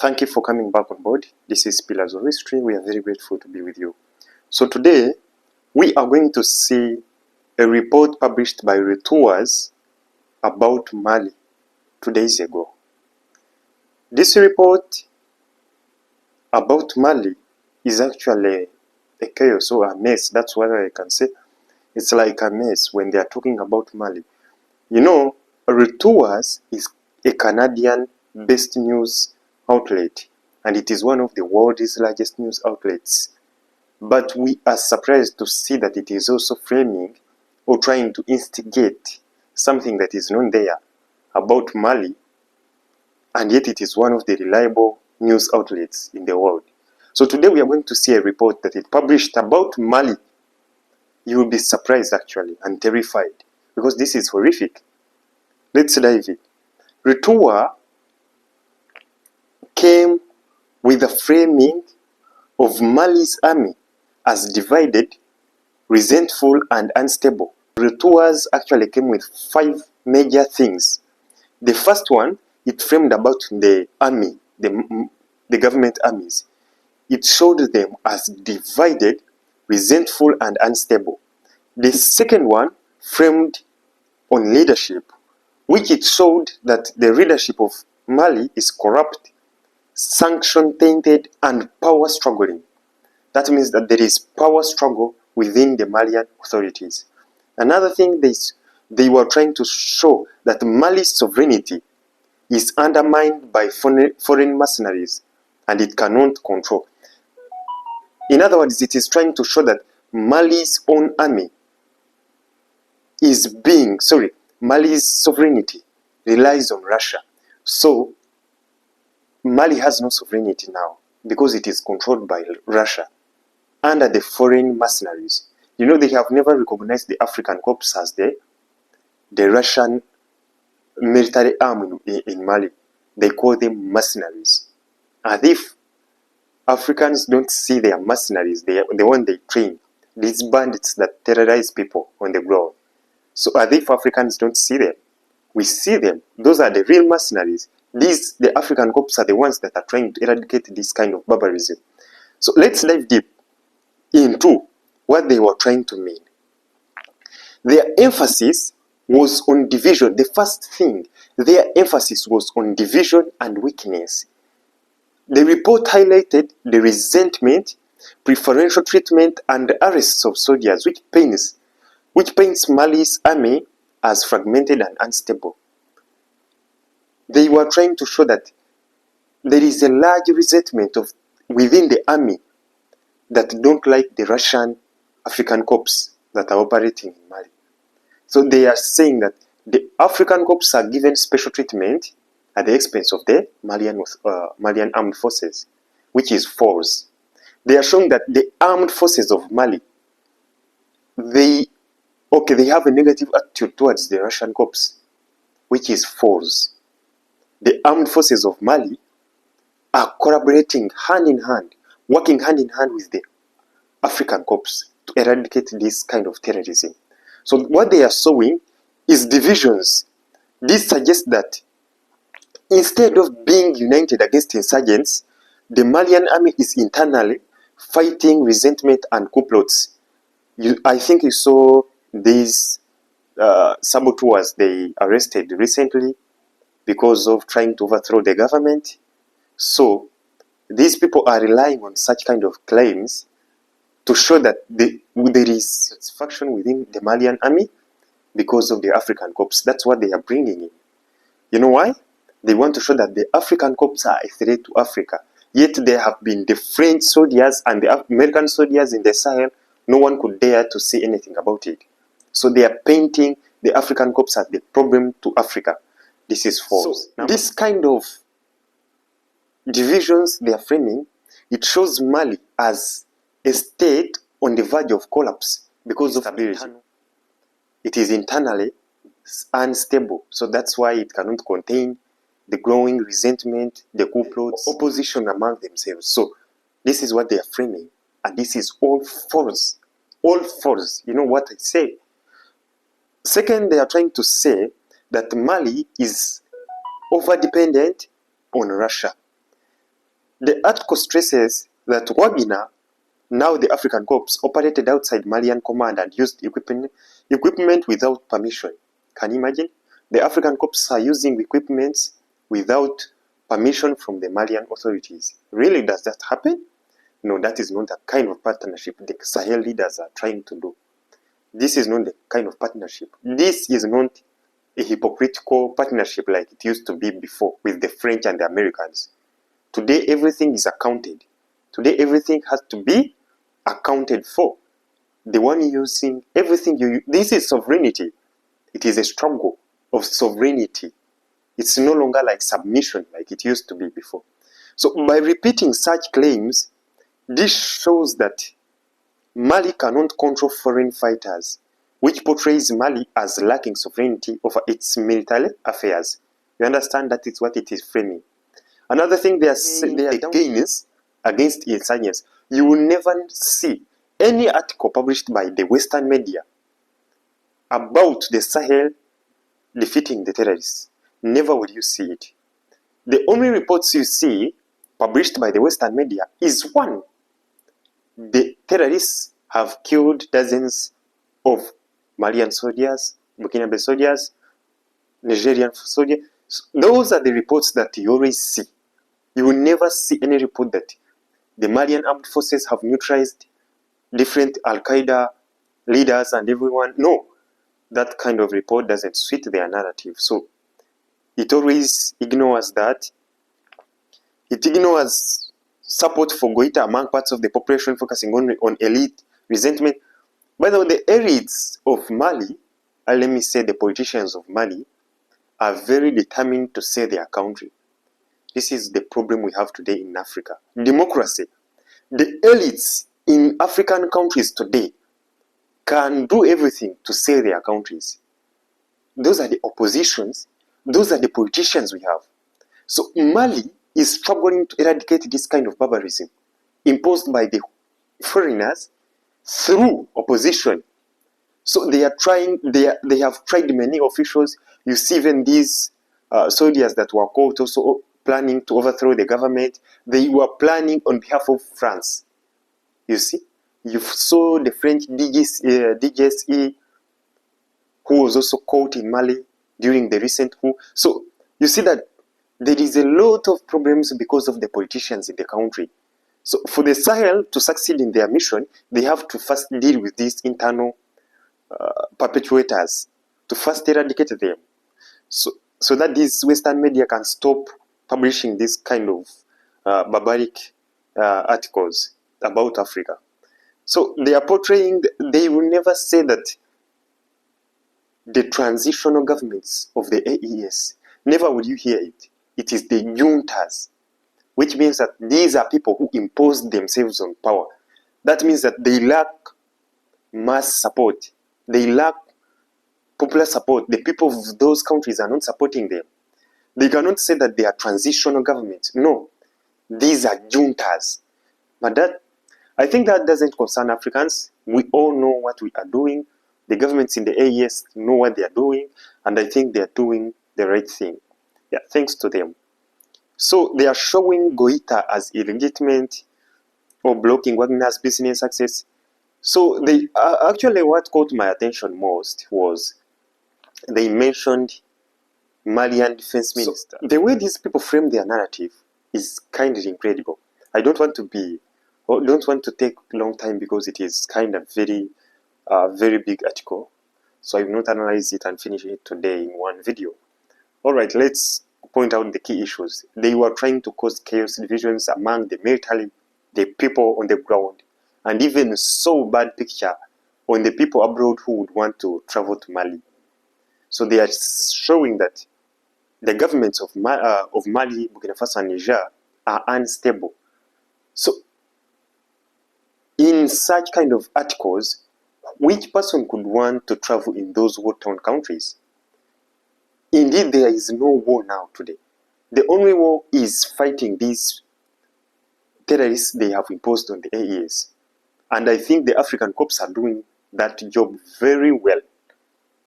Thank you for coming back on board. This is Pillars of History. We are very grateful to be with you. So today, we are going to see a report published by Reuters about Mali 2 days ago. This report about Mali is actually a chaos or a mess. That's what I can say. It's like a mess when they are talking about Mali. You know, Reuters is a Canadian-based news outlet, and it is one of the world's largest news outlets. But we are surprised to see that it is also framing or trying to instigate something that is known there about Mali, and yet it is one of the reliable news outlets in the world. So today we are going to see a report that it published about Mali. You will be surprised actually and terrified because this is horrific. Let's dive in. Reuters came with the framing of Mali's army as divided, resentful, and unstable. Reuters actually came with 5 major things. The first one, it framed about the army, the government armies. It showed them as divided, resentful, and unstable. The second one framed on leadership, which it showed that the leadership of Mali is corrupt, sanction-tainted, and power-struggling. That means that there is power struggle within the Malian authorities. Another thing they were trying to show that Mali's sovereignty is undermined by foreign mercenaries and it cannot control. In other words, it is trying to show that Mali's own army is Mali's sovereignty relies on Russia. So Mali has no sovereignty now because it is controlled by Russia under the foreign mercenaries. You know, they have never recognized the African Corps as the Russian military arm in Mali. They call them mercenaries. As if Africans don't see their mercenaries, the one they train, these bandits that terrorize people on the ground. So as if Africans don't see them. We see them. Those are the real mercenaries. The African Corps are the ones that are trying to eradicate this kind of barbarism. So let's dive deep into what they were trying to mean. Their emphasis was on division. The first thing, their emphasis was on division and weakness. The report highlighted the resentment, preferential treatment, and arrests of soldiers, which paints Mali's army as fragmented and unstable. They were trying to show that there is a large resentment within the army that don't like the Russian African Corps that are operating in Mali. So they are saying that the African Corps are given special treatment at the expense of the Malian armed forces, which is false. They are showing that the armed forces of Mali, they have a negative attitude towards the Russian Corps, which is false. The armed forces of Mali are collaborating hand in hand, working hand in hand with the African Corps to eradicate this kind of terrorism. So what they are showing is divisions. This suggests that instead of being united against insurgents, the Malian army is internally fighting resentment and coup plots. I think you saw these saboteurs they arrested recently because of trying to overthrow the government. So these people are relying on such kind of claims to show that there is satisfaction within the Malian army because of the African Corps. That's what they are bringing in. You know why? They want to show that the African Corps are a threat to Africa. Yet there have been the French soldiers and the American soldiers in the Sahel. No one could dare to say anything about it. So they are painting the African Corps as the problem to Africa. This is false. So this kind of divisions they are framing, it shows Mali as a state on the verge of collapse because of stability. It is internally unstable, so that's why it cannot contain the growing resentment, the coup plots, opposition among themselves. So this is what they are framing, and this is all false. All false. You know what I say? Second, they are trying to say that Mali is over-dependent on Russia. The article stresses that Wagner, now the African Corps, operated outside Malian command and used equipment without permission. Can you imagine? The African Corps are using equipment without permission from the Malian authorities. Really, does that happen? No, that is not the kind of partnership the Sahel leaders are trying to do. This is not the kind of partnership. This is not a hypocritical partnership like it used to be before with the French and the Americans. Today, everything is accounted. Today, everything has to be accounted for. The one using everything this is sovereignty. It is a struggle of sovereignty. It's no longer like submission like it used to be before. So by repeating such claims, this shows that Mali cannot control foreign fighters, which portrays Mali as lacking sovereignty over its military affairs. You understand? That is what it is framing. Another thing they are against insurgents. You will never see any article published by the Western media about the Sahel defeating the terrorists. Never will you see it. The only reports you see published by the Western media is one. The terrorists have killed dozens of Malian soldiers, Burkinabe soldiers, Nigerian soldiers. Those are the reports that you always see. You will never see any report that the Malian armed forces have neutralized different Al-Qaeda leaders and everyone. No, that kind of report doesn't suit their narrative. So it always ignores that. It ignores support for Goita among parts of the population, focusing on elite resentment. By the way, the elites of Mali, let me say the politicians of Mali, are very determined to save their country. This is the problem we have today in Africa. Democracy. The elites in African countries today can do everything to save their countries. Those are the oppositions. Those are the politicians we have. So Mali is struggling to eradicate this kind of barbarism imposed by the foreigners through opposition. So they are trying, they have tried many officials. You see even these soldiers that were caught also planning to overthrow the government. They were planning on behalf of France. You see? You saw the French DGSE who was also caught in Mali during the recent coup. So you see that there is a lot of problems because of the politicians in the country. So for the Sahel to succeed in their mission, they have to first deal with these internal perpetuators, to first eradicate them. So that these Western media can stop publishing this kind of barbaric articles about Africa. So they are portraying, they will never say that the transitional governments of the AES, never will you hear it. It is the juntas, which means that these are people who impose themselves on power. That means that they lack mass support. They lack popular support. The people of those countries are not supporting them. They cannot say that they are transitional governments. No, these are juntas. But I think that doesn't concern Africans. We all know what we are doing. The governments in the AES know what they are doing, and I think they are doing the right thing. Yeah, thanks to them. So they are showing Goita as illegitimate or blocking Wagner's business success. So they actually, what caught my attention most was they mentioned Malian defense minister. So the way these people frame their narrative is kind of incredible. I don't want to take a long time because it is kind of very big article. So I will not analyze it and finish it today in one video. All right, let's point out the key issues. They were trying to cause chaos, divisions among the military, the people on the ground, and even so bad picture on the people abroad who would want to travel to Mali. So they are showing that the governments of Mali, Burkina Faso, and Niger are unstable. So in such kind of articles, which person could want to travel in those war-torn countries? Indeed, there is no war now today. The only war is fighting these terrorists they have imposed on the AES. And I think the African Corps are doing that job very well.